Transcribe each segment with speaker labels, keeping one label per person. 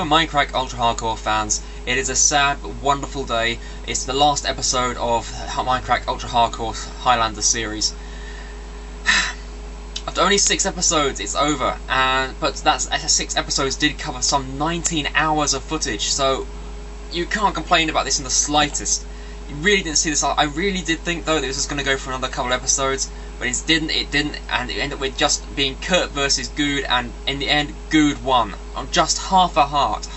Speaker 1: Minecrack Ultra Hardcore fans, it is a sad but wonderful day. It's the last episode of Minecrack Ultra Hardcore Highlander series. After only 6 episodes, it's over, but that 6 episodes did cover some 19 hours of footage, so you can't complain about this in the slightest. You really didn't see this. I really did think though that this was going to go for another couple of episodes, but it didn't, and it ended up with just being Kurt versus Good, and in the end, Good won on just half a heart.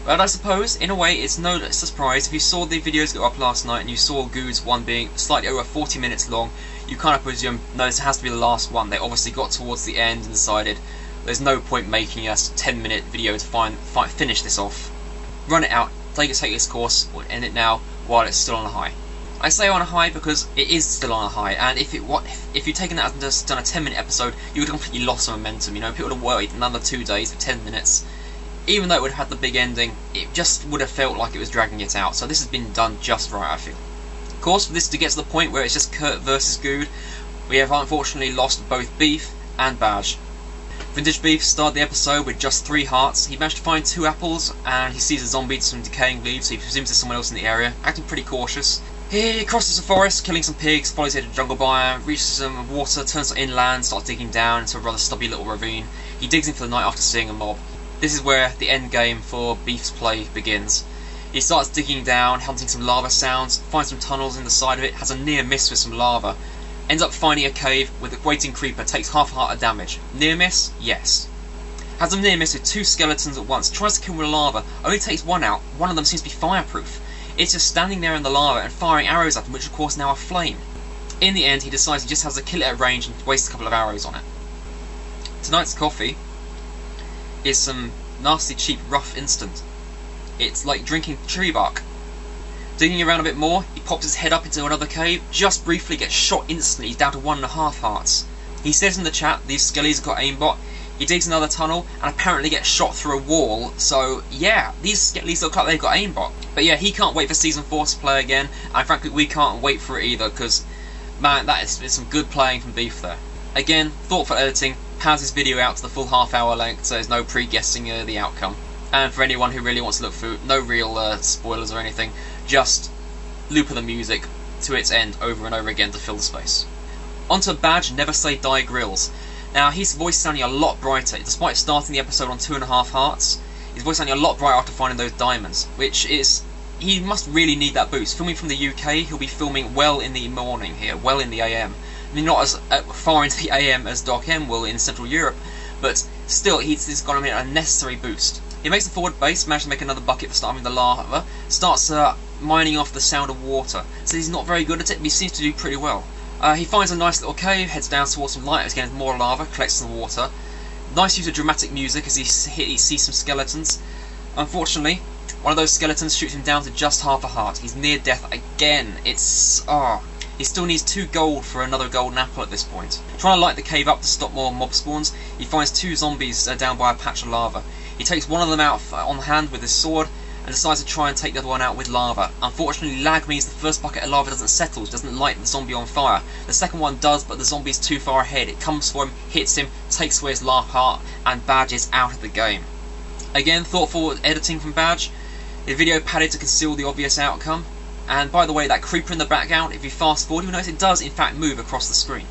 Speaker 1: But I suppose, in a way, it's no surprise. If you saw the videos go up last night and you saw Good's one being slightly over 40 minutes long, you kind of presume, no, this has to be the last one. They obviously got towards the end and decided there's no point making a 10-minute video to finish this off. Run it out, take its course, or end it now while it's still on a high. I say on a high because it is still on a high, and if you'd taken that and just done a 10-minute episode, you would have completely lost the momentum. You know, people would have waited another 2 days for 10 minutes. Even though it would have had the big ending, it just would have felt like it was dragging it out. So this has been done just right, I feel. Of course, for this to get to the point where it's just Kurt versus Good, we have unfortunately lost both Beef and Badge. Vintage Beef started the episode with just 3 hearts. He managed to find 2 apples, and he sees a zombie eating some decaying leaves, so he presumes there's someone else in the area, acting pretty cautious. He crosses the forest, killing some pigs, follows the edge of the jungle biome, reaches some water, turns inland, starts digging down into a rather stubby little ravine. He digs in for the night after seeing a mob. This is where the end game for Beef's play begins. He starts digging down, hunting some lava sounds, finds some tunnels in the side of it, has a near miss with some lava. Ends up finding a cave with a waiting creeper, takes half a heart of damage. Near miss? Yes. Has a near miss with 2 skeletons at once, tries to kill with lava, only takes 1 out, one of them seems to be fireproof. It's just standing there in the lava and firing arrows at him, which of course now are flame. In the end, he decides he just has to kill it at range and waste a couple of arrows on it. Tonight's coffee is some nasty cheap rough instant. It's like drinking tree bark. Digging around a bit more, he pops his head up into another cave, just briefly gets shot instantly, he's down to 1.5 hearts. He says in the chat these skellies have got aimbot. He digs another tunnel and apparently gets shot through a wall, so yeah, these skellies look like they've got aimbot. But yeah, he can't wait for Season 4 to play again, and frankly we can't wait for it either, because man, that is some good playing from Beef there. Again, thoughtful editing, pans his video out to the full half-hour length, so there's no pre-guessing the outcome. And for anyone who really wants to look through, no real spoilers or anything, just loop of the music to its end over and over again to fill the space. Onto Badge Never Say Die Grills. Now, his voice sounding a lot brighter, despite starting the episode on 2.5 hearts. His voice sounding a lot brighter after finding those diamonds, which is, he must really need that boost. Filming from the UK, he'll be filming well in the morning here, well in the AM. I mean, not as far into the AM as Doc M will in Central Europe, but still, he's got a necessary boost. He makes a forward base, manages to make another bucket for starting with the lava, starts mining off the sound of water. So he's not very good at it, but he seems to do pretty well. He finds a nice little cave, heads down towards some light, again more lava, collects some water. Nice use of dramatic music as he sees some skeletons. Unfortunately, one of those skeletons shoots him down to just half a heart. He's near death again. He still needs 2 gold for another golden apple at this point. Trying to light the cave up to stop more mob spawns, he finds 2 zombies down by a patch of lava. He takes one of them out on hand with his sword and decides to try and take the other one out with lava. Unfortunately, lag means the first bucket of lava doesn't settle, it doesn't light the zombie on fire. The second one does, but the zombie's too far ahead. It comes for him, hits him, takes away his last heart, and Badge is out of the game. Again, thoughtful editing from Badge. The video padded to conceal the obvious outcome. And by the way, that creeper in the background, if you fast forward, you'll notice it does in fact move across the screen.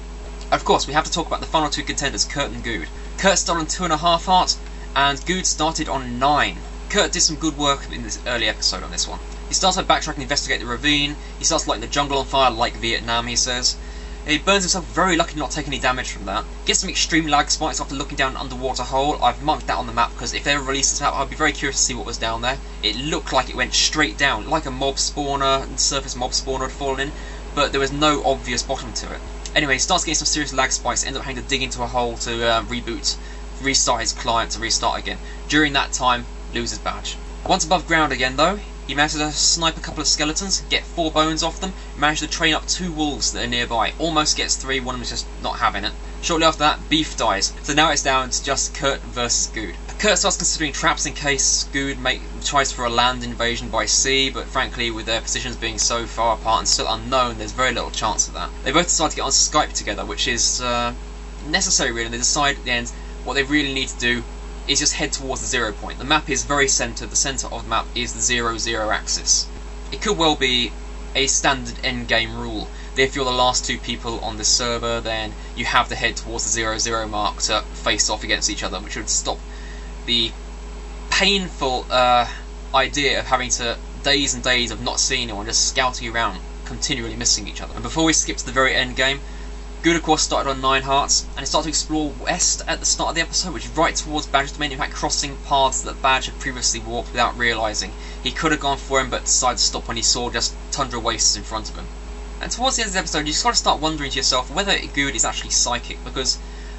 Speaker 1: Of course, we have to talk about the final 2 contenders, Kurt and Good. Kurt started on 2.5 hearts, and Good started on 9. Kurt did some good work in this early episode on this one. He starts by backtrack and investigate the ravine. He starts lighting the jungle on fire like Vietnam, he says. He burns himself, very lucky not taking any damage from that. Gets some extreme lag spikes after looking down an underwater hole. I've marked that on the map because if they ever release this map, I'd be very curious to see what was down there. It looked like it went straight down, like a mob spawner, surface mob spawner had fallen in, but there was no obvious bottom to it. Anyway, he starts getting some serious lag spikes, ends up having to dig into a hole to restart his client to restart again. During that time, loses Badge. Once above ground again though, he manages to snipe a couple of skeletons, get 4 bones off them, manages to train up 2 wolves that are nearby, almost gets 3, one of them is just not having it. Shortly after that, Beef dies, so now it's down to just Kurt versus Good. Kurt starts considering traps in case Good tries for a land invasion by sea, but frankly with their positions being so far apart and still unknown, there's very little chance of that. They both decide to get on Skype together, which is necessary really, and they decide at the end what they really need to do is just head towards the 0 point. The map is very centered. The center of the map is the 0, 0 axis. It could well be a standard endgame rule that if you're the last 2 people on this server, then you have to head towards the 0, 0 mark to face off against each other, which would stop the painful idea of having to days and days of not seeing anyone, just scouting around, continually missing each other. And before we skip to the very end game, Good of course started on 9 hearts, and he started to explore west at the start of the episode, which is right towards Badger's domain, in fact crossing paths that Badger had previously walked without realising. He could have gone for him, but decided to stop when he saw just tundra wastes in front of him. And towards the end of the episode, you just got to start wondering to yourself whether Good is actually psychic, because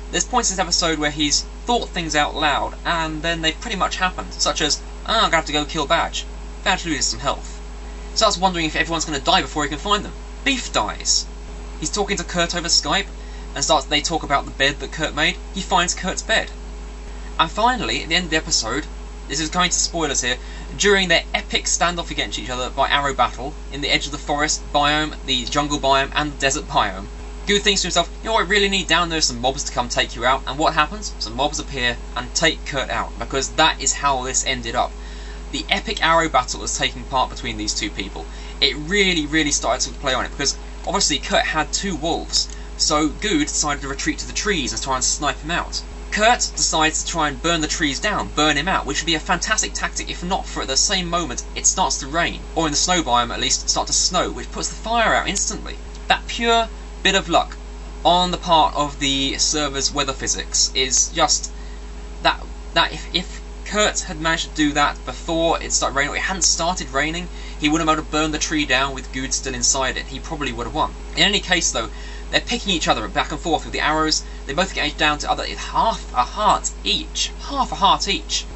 Speaker 1: there's points in this episode where he's thought things out loud, and then they've pretty much happened, such as, I'm going to have to go kill Badge. Badge loses some health. Starts wondering if everyone's going to die before he can find them. Beef dies. He's talking to Kurt over Skype, and they talk about the bed that Kurt made. He finds Kurt's bed. And finally, at the end of the episode, this is going to spoilers here, during their epic standoff against each other by arrow battle, in the edge of the forest biome, the jungle biome, and the desert biome, Good thinks to himself, you know what I really need down there is some mobs to come take you out, and what happens? Some mobs appear and take Kurt out, because that is how this ended up. The epic arrow battle was taking part between these 2 people. It really started to play on it, because obviously Kurt had 2 wolves, so Good decided to retreat to the trees and try and snipe him out. Kurt decides to try and burn the trees down, burn him out, which would be a fantastic tactic if not for at the same moment it starts to rain, or in the snow biome at least, start to snow, which puts the fire out instantly. That pure bit of luck on the part of the server's weather physics is just that if Kurt had managed to do that before it started raining, or it hadn't started raining, he would have been able to burn the tree down with Good still inside it. He probably would have won. In any case though, they're picking each other back and forth with the arrows. They both get down to half a heart each.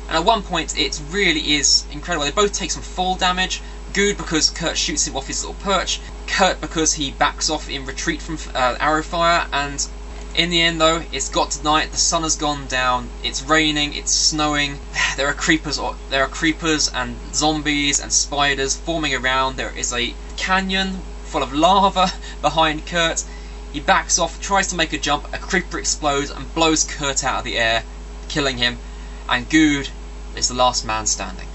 Speaker 1: And at one point it really is incredible. They both take some fall damage. Good because Kurt shoots him off his little perch. Kurt because he backs off in retreat from arrow fire. And in the end though, it's got to night, the sun has gone down, it's raining, it's snowing, there are creepers and zombies and spiders forming around. There is a canyon full of lava behind Kurt. He backs off, tries to make a jump, a creeper explodes and blows Kurt out of the air, killing him, and Good is the last man standing.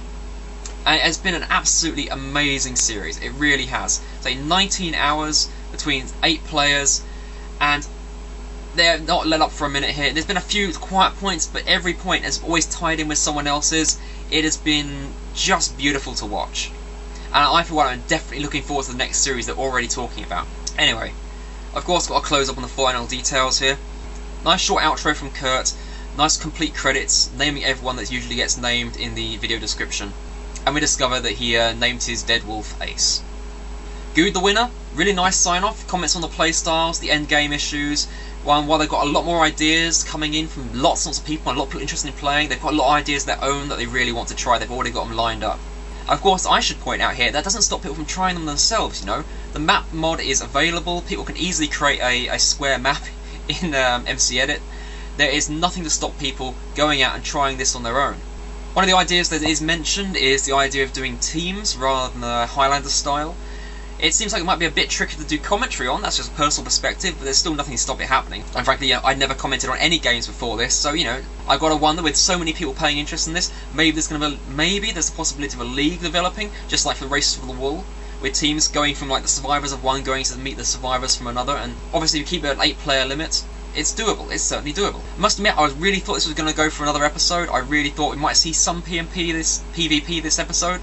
Speaker 1: And it has been an absolutely amazing series, it really has. Say 19 hours between 8 players, and they're not let up for a minute here. There's been a few quiet points, but every point has always tied in with someone else's. It has been just beautiful to watch. And I, for one, am definitely looking forward to the next series they're already talking about. Anyway, of course, got to close up on the final details here. Nice short outro from Kurt. Nice complete credits, naming everyone that usually gets named in the video description. And we discover that he named his dead wolf Ace. Good the winner. Really nice sign-off. Comments on the playstyles, the endgame issues. While they've got a lot more ideas coming in from lots of people, and a lot of people interested in playing, they've got a lot of ideas of their own that they really want to try. They've already got them lined up. Of course, I should point out here, that doesn't stop people from trying them themselves, you know. The map mod is available. People can easily create a square map in MC Edit. There is nothing to stop people going out and trying this on their own. One of the ideas that is mentioned is the idea of doing teams rather than the Highlander style. It seems like it might be a bit tricky to do commentary on, that's just a personal perspective, but there's still nothing to stop it happening. And frankly, I'd never commented on any games before this, so you know, I've got to wonder, with so many people paying interest in this, maybe there's the possibility of a league developing, just like for Race for the Wool, with teams going from like the survivors of one going to meet the survivors from another, and obviously we keep it at an 8-player limit. It's doable, it's certainly doable. I must admit, I really thought this was going to go for another episode. I really thought we might see some PvP this episode,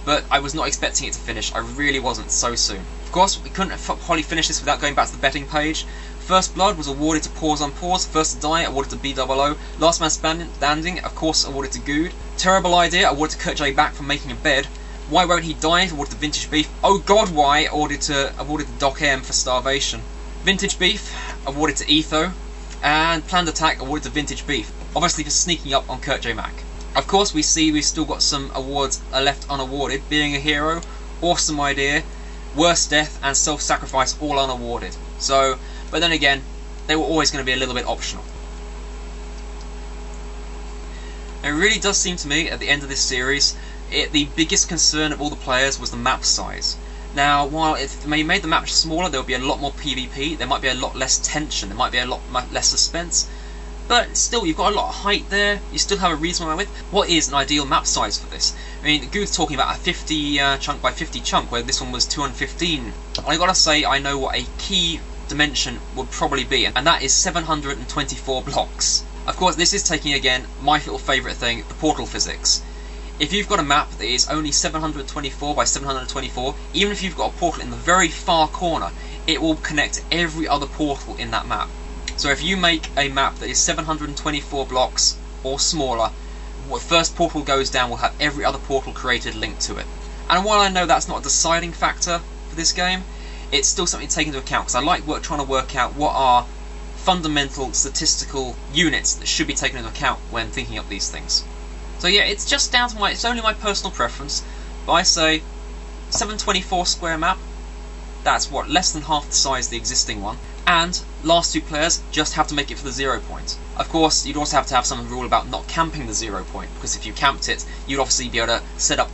Speaker 1: but I was not expecting it to finish. I really wasn't so soon. Of course, we couldn't probably finish this without going back to the betting page. First Blood was awarded to Pause on Pause. First to Die awarded to BOO. Last Man Standing, of course, awarded to Good. Terrible Idea awarded to Kurt J. Back for making a bed. Why Won't He Die awarded to Vintage Beef. Oh God, Why awarded to Doc M for Starvation. Vintage Beef awarded to Etho. And Planned Attack awarded to Vintage Beef, obviously for sneaking up on Kurt J. Mack. Of course, we've still got some awards left unawarded. Being a Hero, Awesome Idea, Worst Death, and Self-Sacrifice, all unawarded. So, but then again, they were always going to be a little bit optional. It really does seem to me, at the end of this series, the biggest concern of all the players was the map size. Now, while if they made the map smaller, there would be a lot more PvP, there might be a lot less tension, there might be a lot less suspense, but still, you've got a lot of height there, you still have a reasonable amount of width. What is an ideal map size for this? I mean, Good's talking about a 50 chunk by 50 chunk, where this one was 215. I gotta say, I know what a key dimension would probably be, and that is 724 blocks. Of course, this is taking, again, my little favourite thing, the portal physics. If you've got a map that is only 724 by 724, even if you've got a portal in the very far corner, it will connect every other portal in that map. So if you make a map that is 724 blocks or smaller, the first portal goes down will have every other portal created linked to it. And while I know that's not a deciding factor for this game, it's still something to take into account, because I like trying to work out what are fundamental statistical units that should be taken into account when thinking up these things. So yeah, it's just down to it's only my personal preference, but I say 724 square map, that's what, less than half the size of the existing one, and last two players just have to make it for the 0 point. Of course, you'd also have to have some rule about not camping the 0 point, because if you camped it, you'd obviously be able to set up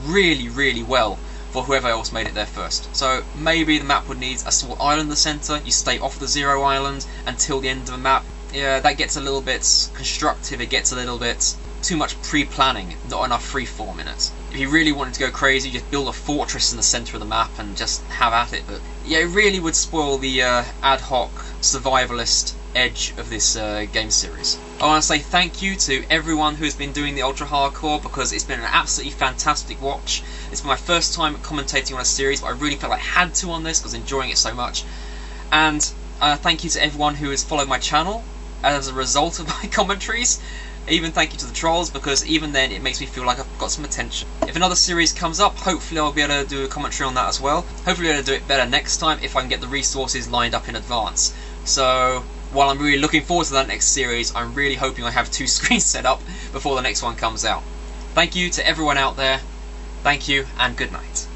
Speaker 1: really well for whoever else made it there first. So maybe the map would need a small island in the centre, you stay off the 0 island until the end of the map. Yeah, that gets a little bit constructive, it gets a little bit too much pre-planning, not enough freeform in it. If you really wanted to go crazy, just build a fortress in the centre of the map and just have at it. But yeah, it really would spoil the ad hoc survivalist edge of this game series. I want to say thank you to everyone who has been doing the Ultra Hardcore, because it's been an absolutely fantastic watch. It's been my first time commentating on a series, but I really felt I had to on this because I'm enjoying it so much. And thank you to everyone who has followed my channel as a result of my commentaries. Even thank you to the trolls, because even then it makes me feel like I've got some attention. If another series comes up, hopefully I'll be able to do a commentary on that as well. Hopefully I'll be able to do it better next time if I can get the resources lined up in advance. So while I'm really looking forward to that next series, I'm really hoping I have 2 screens set up before the next one comes out. Thank you to everyone out there. Thank you and good night.